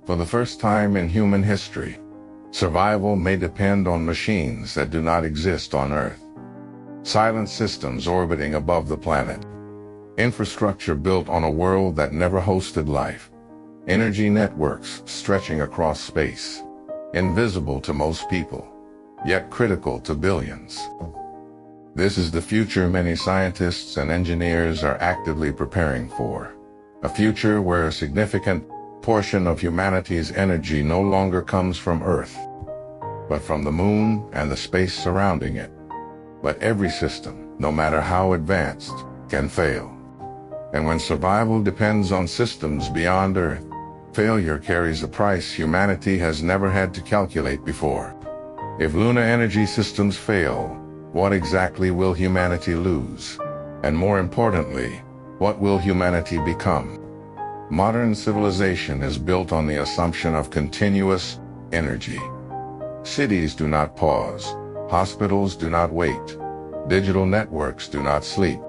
For the first time in human history, survival may depend on machines that do not exist on Earth. Silent systems orbiting above the planet. Infrastructure built on a world that never hosted life. Energy networks stretching across space. Invisible to most people, yet critical to billions. This is the future many scientists and engineers are actively preparing for. A future where a significant portion of humanity's energy no longer comes from Earth, but from the moon and the space surrounding it. But every system, no matter how advanced, can fail. And when survival depends on systems beyond Earth, failure carries a price humanity has never had to calculate before. If lunar energy systems fail, what exactly will humanity lose? And more importantly, what will humanity become? Modern civilization is built on the assumption of continuous energy. Cities do not pause. Hospitals do not wait. Digital networks do not sleep.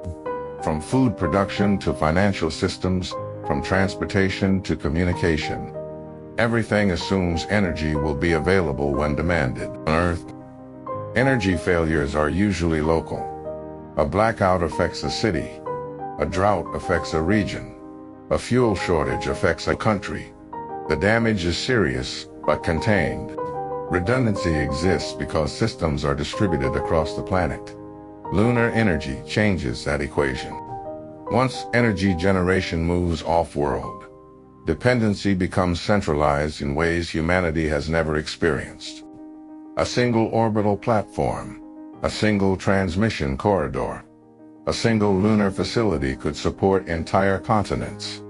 From food production to financial systems, from transportation to communication, everything assumes energy will be available when demanded. On Earth, energy failures are usually local. A blackout affects a city. A drought affects a region. A fuel shortage affects a country. The damage is serious, but contained. Redundancy exists because systems are distributed across the planet. Lunar energy changes that equation. Once energy generation moves off-world, dependency becomes centralized in ways humanity has never experienced. A single orbital platform, a single transmission corridor, a single lunar facility could support entire continents.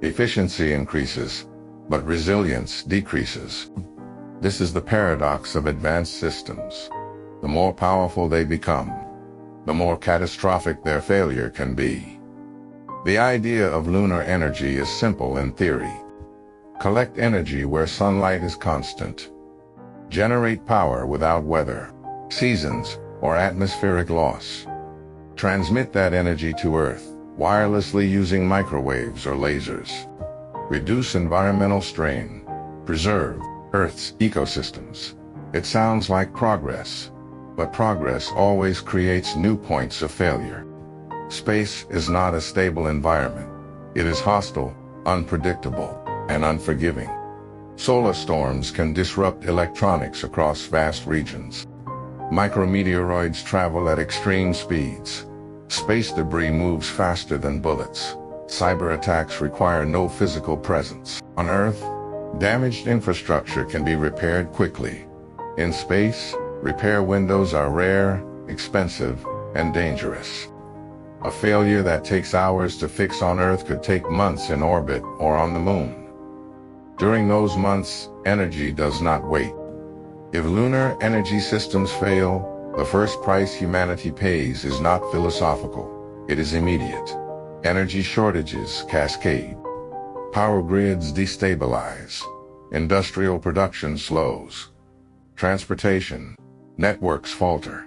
Efficiency increases, but resilience decreases. This is the paradox of advanced systems. The more powerful they become, the more catastrophic their failure can be. The idea of lunar energy is simple in theory. Collect energy where sunlight is constant. Generate power without weather, seasons, or atmospheric loss. Transmit that energy to Earth, wirelessly using microwaves or lasers. Reduce environmental strain. Preserve Earth's ecosystems. It sounds like progress, but progress always creates new points of failure. Space is not a stable environment. It is hostile, unpredictable, and unforgiving. Solar storms can disrupt electronics across vast regions. Micrometeoroids travel at extreme speeds. Space debris moves faster than bullets. Cyber attacks require no physical presence. On Earth, damaged infrastructure can be repaired quickly. In space, repair windows are rare, expensive, and dangerous. A failure that takes hours to fix on Earth could take months in orbit or on the moon. During those months, energy does not wait. If lunar energy systems fail, the first price humanity pays is not philosophical. It is immediate. Energy shortages cascade. Power grids destabilize. Industrial production slows. Transportation networks falter.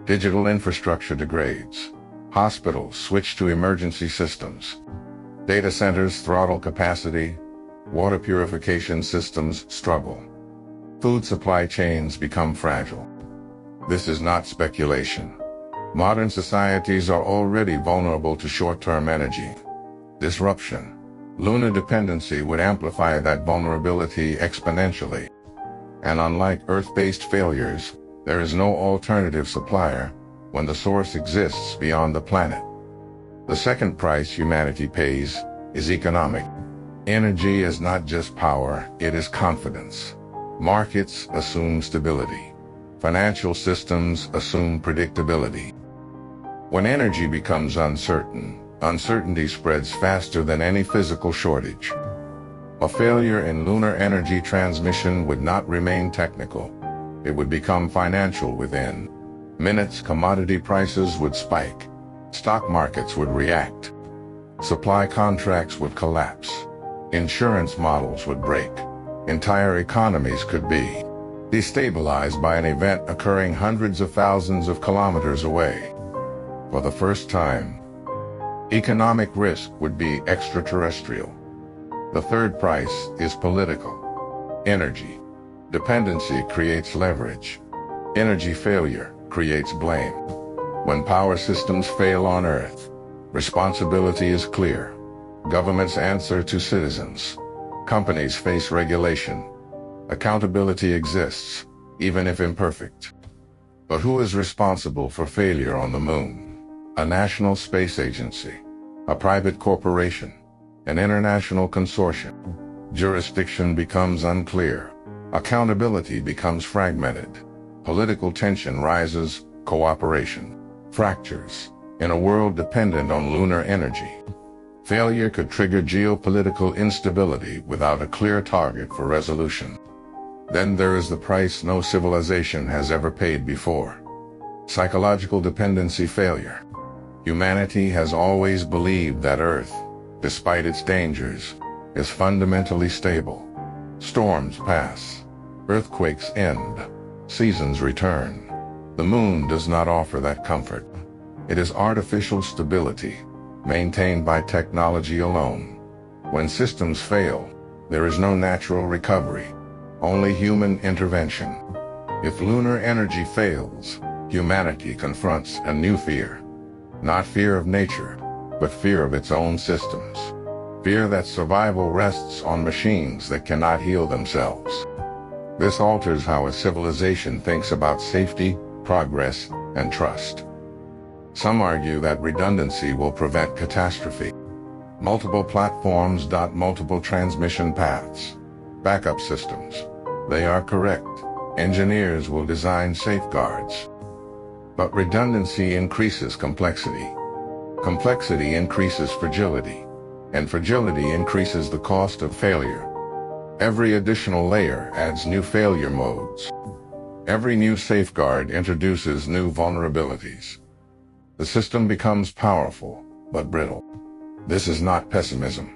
Digital infrastructure degrades. Hospitals switch to emergency systems. Data centers throttle capacity. Water purification systems struggle. Food supply chains become fragile. This is not speculation. Modern societies are already vulnerable to short-term energy disruption. Lunar dependency would amplify that vulnerability exponentially. And unlike Earth-based failures, there is no alternative supplier when the source exists beyond the planet. The second price humanity pays is economic. Energy is not just power, it is confidence. Markets assume stability. Financial systems assume predictability. When energy becomes uncertain, uncertainty spreads faster than any physical shortage. A failure in lunar energy transmission would not remain technical. It would become financial within minutes. Commodity prices would spike. Stock markets would react. Supply contracts would collapse. Insurance models would break. Entire economies could be destabilized by an event occurring hundreds of thousands of kilometers away. For the first time, economic risk would be extraterrestrial. The third price is political. Energy dependency creates leverage. Energy failure creates blame. When power systems fail on Earth, responsibility is clear. Governments answer to citizens. Companies face regulation. Accountability exists, even if imperfect. But who is responsible for failure on the Moon? A national space agency, a private corporation, an international consortium. Jurisdiction becomes unclear. Accountability becomes fragmented. Political tension rises, cooperation fractures. In a world dependent on lunar energy, failure could trigger geopolitical instability without a clear target for resolution. Then there is the price no civilization has ever paid before. Psychological dependency failure. Humanity has always believed that Earth, despite its dangers, is fundamentally stable. Storms pass. Earthquakes end. Seasons return. The Moon does not offer that comfort. It is artificial stability, maintained by technology alone. When systems fail, there is no natural recovery, only human intervention. If lunar energy fails, humanity confronts a new fear. Not fear of nature, but fear of its own systems. Fear that survival rests on machines that cannot heal themselves. This alters how a civilization thinks about safety, progress, and trust. Some argue that redundancy will prevent catastrophe. Multiple platforms. Multiple transmission paths. Backup systems. They are correct. Engineers will design safeguards. But redundancy increases complexity. Complexity increases fragility. And fragility increases the cost of failure. Every additional layer adds new failure modes. Every new safeguard introduces new vulnerabilities. The system becomes powerful, but brittle. This is not pessimism.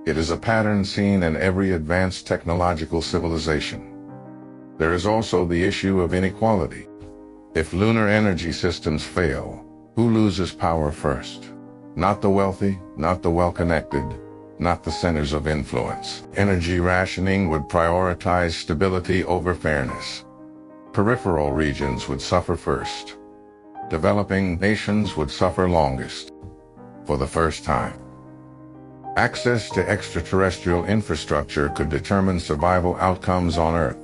It is a pattern seen in every advanced technological civilization. There is also the issue of inequality. If lunar energy systems fail, who loses power first? Not the wealthy, not the well-connected, not the centers of influence. Energy rationing would prioritize stability over fairness. Peripheral regions would suffer first. Developing nations would suffer longest. For the first time, access to extraterrestrial infrastructure could determine survival outcomes on Earth.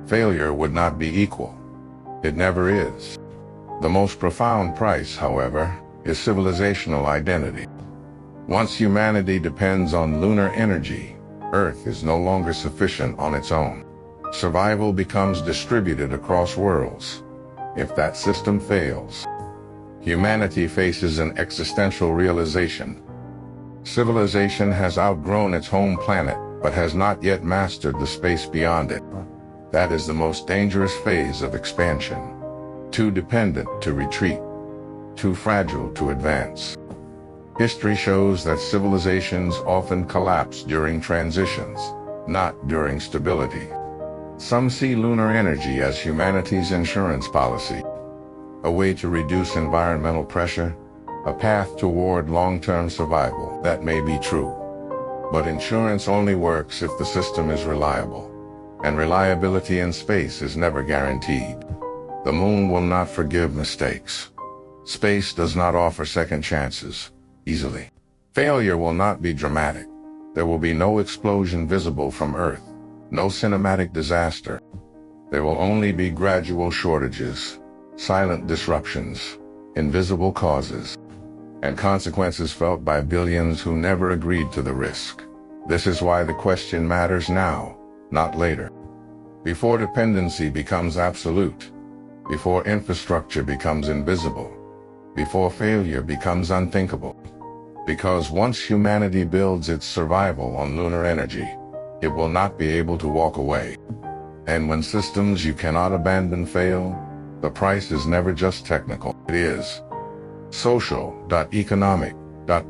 Failure would not be equal. It never is. The most profound price, however, is civilizational identity. Once humanity depends on lunar energy, Earth is no longer sufficient on its own. Survival becomes distributed across worlds. If that system fails, humanity faces an existential realization. Civilization has outgrown its home planet, but has not yet mastered the space beyond it. That is the most dangerous phase of expansion. Too dependent to retreat, too fragile to advance. History shows that civilizations often collapse during transitions, not during stability. Some see lunar energy as humanity's insurance policy, a way to reduce environmental pressure, a path toward long-term survival. That may be true, but insurance only works if the system is reliable, and reliability in space is never guaranteed. The Moon will not forgive mistakes. Space does not offer second chances easily. Failure will not be dramatic. There will be no explosion visible from Earth. No cinematic disaster. There will only be gradual shortages, silent disruptions, invisible causes, and consequences felt by billions who never agreed to the risk. This is why the question matters now, not later. Before dependency becomes absolute, before infrastructure becomes invisible, before failure becomes unthinkable. Because once humanity builds its survival on lunar energy, it will not be able to walk away. And when systems you cannot abandon fail, the price is never just technical. It is social, economic,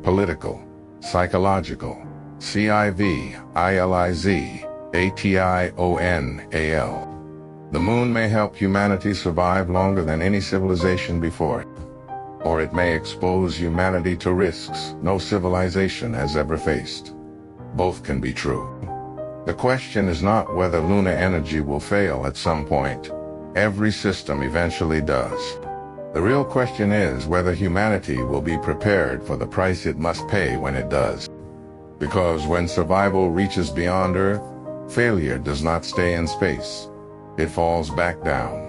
political, psychological, civilizational. The Moon may help humanity survive longer than any civilization before it. Or it may expose humanity to risks no civilization has ever faced. Both can be true. The question is not whether lunar energy will fail at some point. Every system eventually does. The real question is whether humanity will be prepared for the price it must pay when it does. Because when survival reaches beyond Earth, failure does not stay in space. It falls back down.